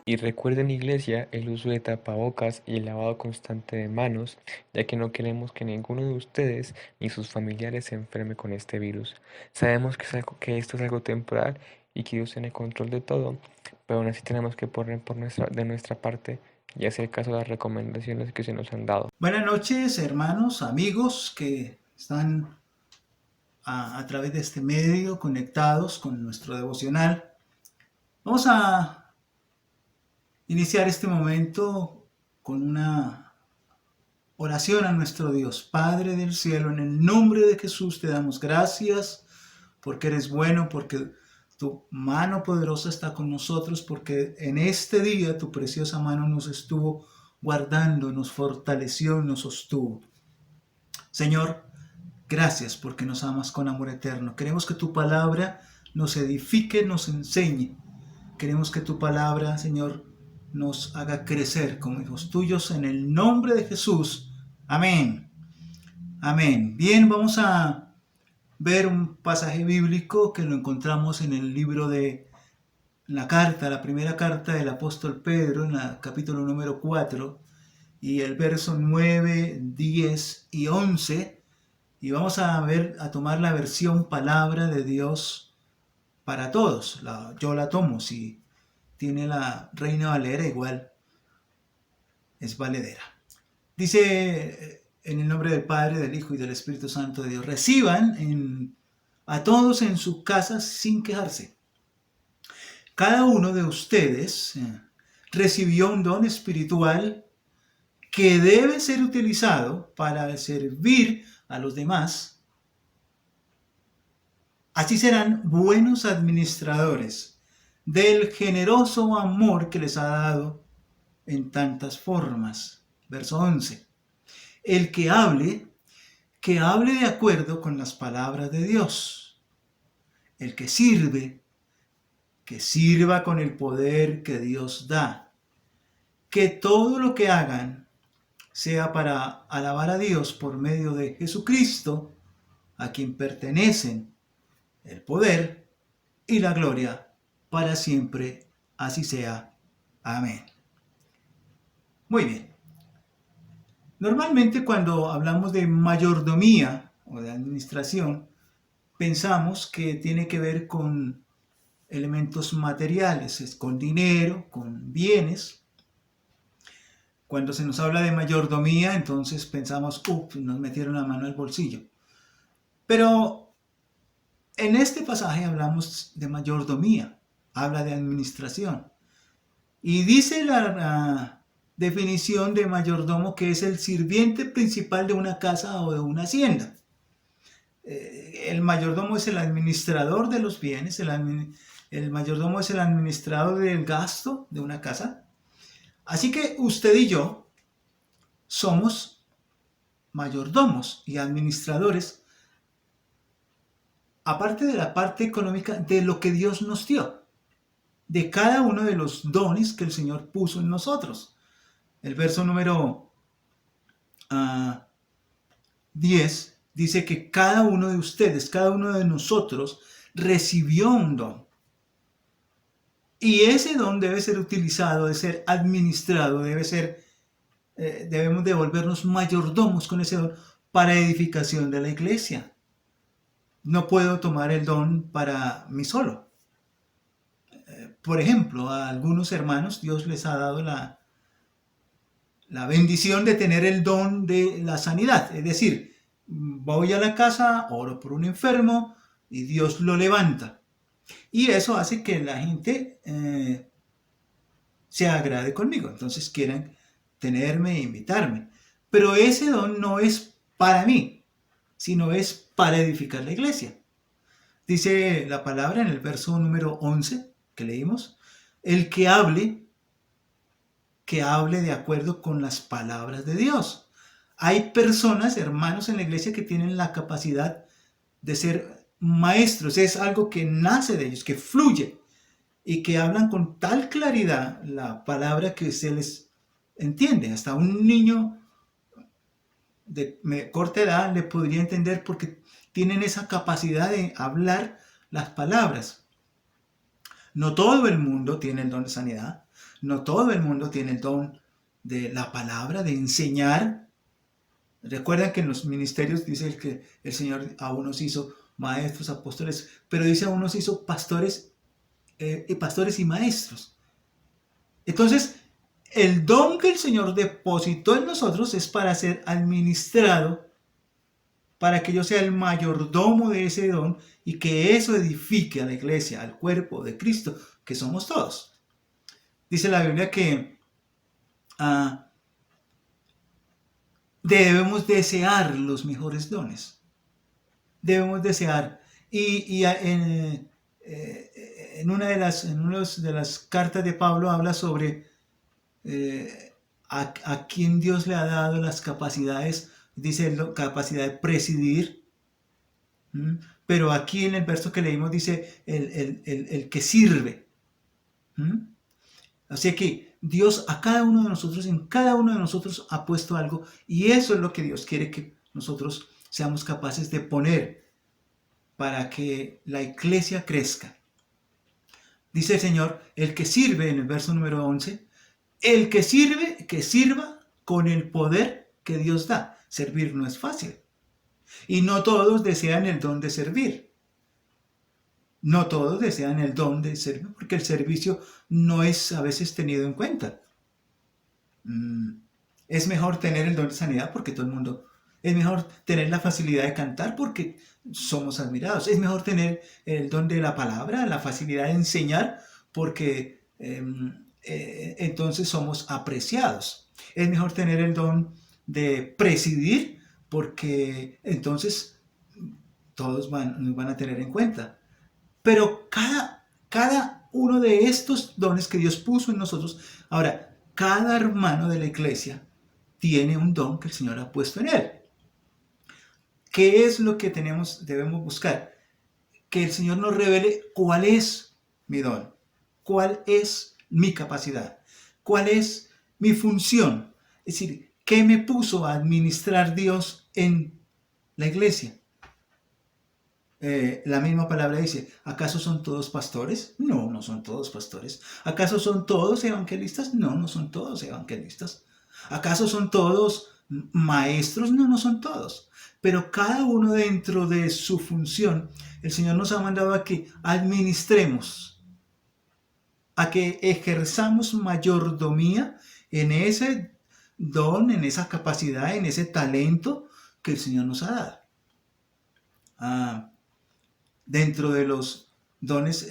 Y recuerden, iglesia, el uso de tapabocas y el lavado constante de manos, ya que no queremos que ninguno de ustedes ni sus familiares se enferme con este virus. Sabemos que esto es algo temporal y que Dios tiene control de todo, pero aún así tenemos que poner de nuestra parte y hacer caso a las recomendaciones que se nos han dado. Buenas noches, hermanos, amigos que están a través de este medio conectados con nuestro devocional. Vamos a iniciar este momento con una oración a nuestro Dios. Padre del cielo, en el nombre de Jesús te damos gracias porque eres bueno, porque tu mano poderosa está con nosotros, porque en este día tu preciosa mano nos estuvo guardando, nos fortaleció, nos sostuvo. Señor, gracias porque nos amas con amor eterno. Queremos que tu palabra nos edifique, nos enseñe. Queremos que tu palabra, Señor, nos haga crecer como hijos tuyos en el nombre de Jesús. Amén. Amén. Bien, vamos a ver un pasaje bíblico que lo encontramos en el libro de la primera carta del apóstol Pedro, en el capítulo número 4, y el verso 9, 10 y 11. Y vamos a tomar la versión Palabra de Dios para todos. Yo la tomo, si tiene la Reina Valera, igual es valedera. Dice, en el nombre del Padre, del Hijo y del Espíritu Santo de Dios, reciban a todos en su casa sin quejarse. Cada uno de ustedes recibió un don espiritual que debe ser utilizado para servir a los demás. Así serán buenos administradores del generoso amor que les ha dado en tantas formas. Verso 11. El que hable de acuerdo con las palabras de Dios. El que sirve, que sirva con el poder que Dios da. Que todo lo que hagan sea para alabar a Dios por medio de Jesucristo, a quien pertenecen el poder y la gloria para siempre. Así sea. Amén. Muy bien. Normalmente cuando hablamos de mayordomía o de administración, pensamos que tiene que ver con elementos materiales, con dinero, con bienes. Cuando se nos habla de mayordomía, entonces pensamos, nos metieron la mano al bolsillo. Pero en este pasaje hablamos de mayordomía, habla de administración. Y dice la definición de mayordomo que es el sirviente principal de una casa o de una hacienda. El mayordomo es el administrador de los bienes, el mayordomo es el administrador del gasto de una casa. Así que usted y yo somos mayordomos y administradores, aparte de la parte económica, de lo que Dios nos dio, de cada uno de los dones que el Señor puso en nosotros. El verso número 10 dice que cada uno de ustedes, cada uno de nosotros recibió un don. Y ese don debe ser utilizado, debe ser administrado, debemos de volvernos mayordomos con ese don para edificación de la iglesia. No puedo tomar el don para mí solo. Por ejemplo, a algunos hermanos Dios les ha dado la bendición de tener el don de la sanidad. Es decir, voy a la casa, oro por un enfermo y Dios lo levanta. Y eso hace que la gente se agrade conmigo. Entonces quieren tenerme e invitarme. Pero ese don no es para mí, sino es para edificar la iglesia. Dice la palabra en el verso número 11 que leímos, el que hable de acuerdo con las palabras de Dios. Hay personas, hermanos en la iglesia, que tienen la capacidad de ser maestros, es algo que nace de ellos, que fluye y que hablan con tal claridad la palabra que se les entiende. Hasta un niño de corta edad le podría entender porque tienen esa capacidad de hablar las palabras. No todo el mundo tiene el don de sanidad, no todo el mundo tiene el don de la palabra, de enseñar. Recuerdan que en los ministerios dice que el Señor a unos hizo maestros, apóstoles, pero dice a unos hizo pastores y maestros. Entonces, el don que el Señor depositó en nosotros es para ser administrado, para que yo sea el mayordomo de ese don y que eso edifique a la iglesia, al cuerpo de Cristo, que somos todos. Dice la Biblia que debemos desear los mejores dones. Debemos desear. En una de las cartas de Pablo habla sobre a quien Dios le ha dado las capacidades, dice capacidad de presidir. ¿Mm? Pero aquí en el verso que leímos dice el que sirve. ¿Mm? Así que Dios a cada uno de nosotros, en cada uno de nosotros ha puesto algo y eso es lo que Dios quiere que nosotros seamos capaces de poner para que la iglesia crezca. Dice el Señor, el que sirve en el verso número 11, el que sirve, que sirva con el poder que Dios da. Servir no es fácil. Y no todos desean el don de servir. No todos desean el don de servir porque el servicio no es a veces tenido en cuenta. Es mejor tener el don de sanidad porque todo el mundo... Es mejor tener la facilidad de cantar porque somos admirados. Es mejor tener el don de la palabra, la facilidad de enseñar porque entonces somos apreciados. Es mejor tener el don de presidir porque entonces todos nos van a tener en cuenta. Pero cada uno de estos dones que Dios puso en nosotros, ahora, cada hermano de la iglesia tiene un don que el Señor ha puesto en él. ¿Qué es lo que debemos buscar? Que el Señor nos revele cuál es mi don, cuál es mi capacidad, cuál es mi función. Es decir, ¿qué me puso a administrar Dios en la iglesia? La misma palabra dice, ¿acaso son todos pastores? No, no son todos pastores. ¿Acaso son todos evangelistas? No, no son todos evangelistas. ¿Acaso son todos maestros? No, no son todos. Pero cada uno dentro de su función, el Señor nos ha mandado a que administremos, a que ejerzamos mayordomía en ese don, en esa capacidad, en ese talento que el Señor nos ha dado. Dentro de los dones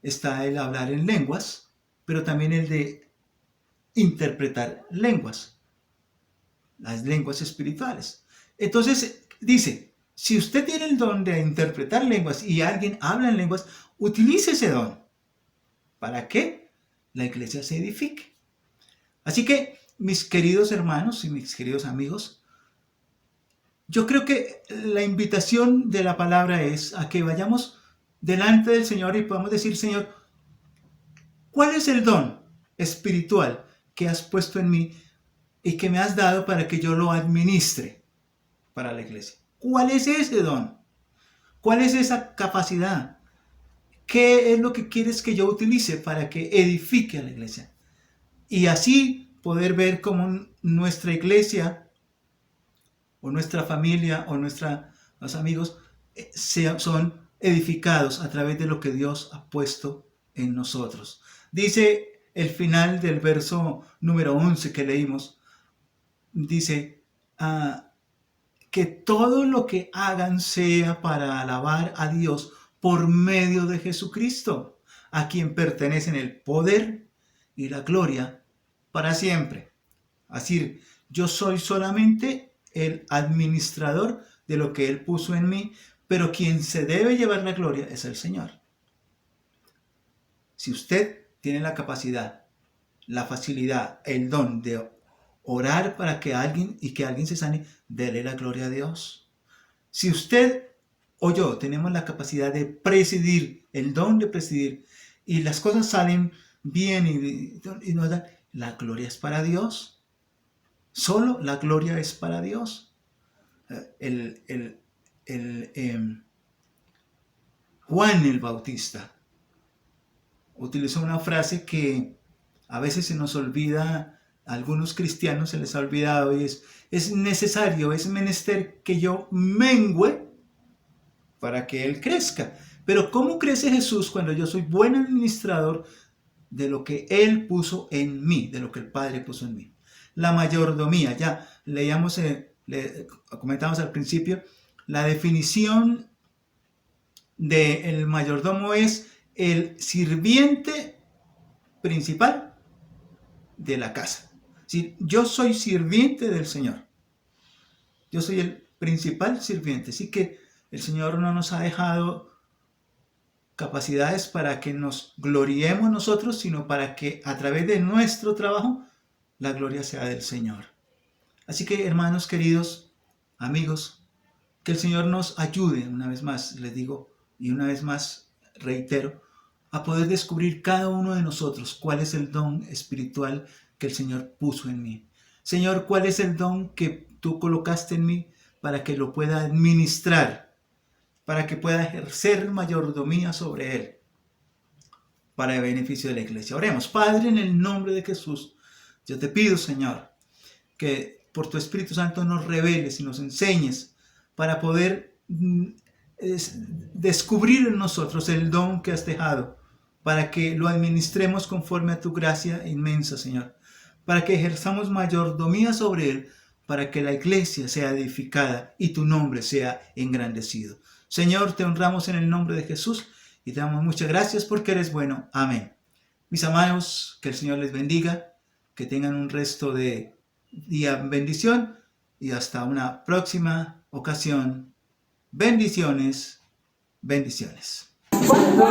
está el hablar en lenguas, pero también el de interpretar lenguas, las lenguas espirituales. Entonces dice, si usted tiene el don de interpretar lenguas y alguien habla en lenguas, utilice ese don. ¿Para qué? La iglesia se edifique. Así que, mis queridos hermanos y mis queridos amigos, yo creo que la invitación de la palabra es a que vayamos delante del Señor y podamos decir, Señor, ¿cuál es el don espiritual que has puesto en mí y que me has dado para que yo lo administre para la iglesia? ¿Cuál es ese don? ¿Cuál es esa capacidad? ¿Qué es lo que quieres que yo utilice para que edifique a la iglesia? Y así poder ver cómo nuestra iglesia o nuestra familia o los amigos son edificados a través de lo que Dios ha puesto en nosotros. Dice el final del verso número 11 que leímos, dice que todo lo que hagan sea para alabar a Dios por medio de Jesucristo, a quien pertenecen el poder y la gloria para siempre. Así, yo soy solamente el administrador de lo que Él puso en mí, pero quien se debe llevar la gloria es el Señor. Si usted tiene la capacidad, la facilidad, el don de orar para que alguien se sane, dele la gloria a Dios. Si usted o yo tenemos la capacidad de presidir, el don de presidir, y las cosas salen bien y nos dan, la gloria es para Dios. Solo la gloria es para Dios. El, el, Juan el Bautista utilizó una frase que a veces se nos olvida, a algunos cristianos se les ha olvidado, y es necesario, es menester que yo mengüe para que Él crezca. Pero ¿cómo crece Jesús cuando yo soy buen administrador de lo que Él puso en mí, de lo que el Padre puso en mí? La mayordomía, ya leíamos, comentamos al principio, la definición del mayordomo es el sirviente principal de la casa. Si yo soy sirviente del Señor, yo soy el principal sirviente, así que el Señor no nos ha dejado capacidades para que nos gloriemos nosotros, sino para que a través de nuestro trabajo la gloria sea del Señor. Así que, hermanos queridos, amigos, que el Señor nos ayude, una vez más les digo, y una vez más reitero, a poder descubrir cada uno de nosotros cuál es el don espiritual que el Señor puso en mí. Señor, ¿cuál es el don que tú colocaste en mí para que lo pueda administrar, para que pueda ejercer mayordomía sobre él, para el beneficio de la iglesia? Oremos. Padre, en el nombre de Jesús, yo te pido, Señor, que por tu Espíritu Santo nos reveles y nos enseñes para poder descubrir en nosotros el don que has dejado, para que lo administremos conforme a tu gracia inmensa, Señor, para que ejerzamos mayordomía sobre él, para que la iglesia sea edificada y tu nombre sea engrandecido. Señor, te honramos en el nombre de Jesús y te damos muchas gracias porque eres bueno. Amén. Mis amados, que el Señor les bendiga, que tengan un resto de día bendición y hasta una próxima ocasión. Bendiciones, bendiciones. Cuando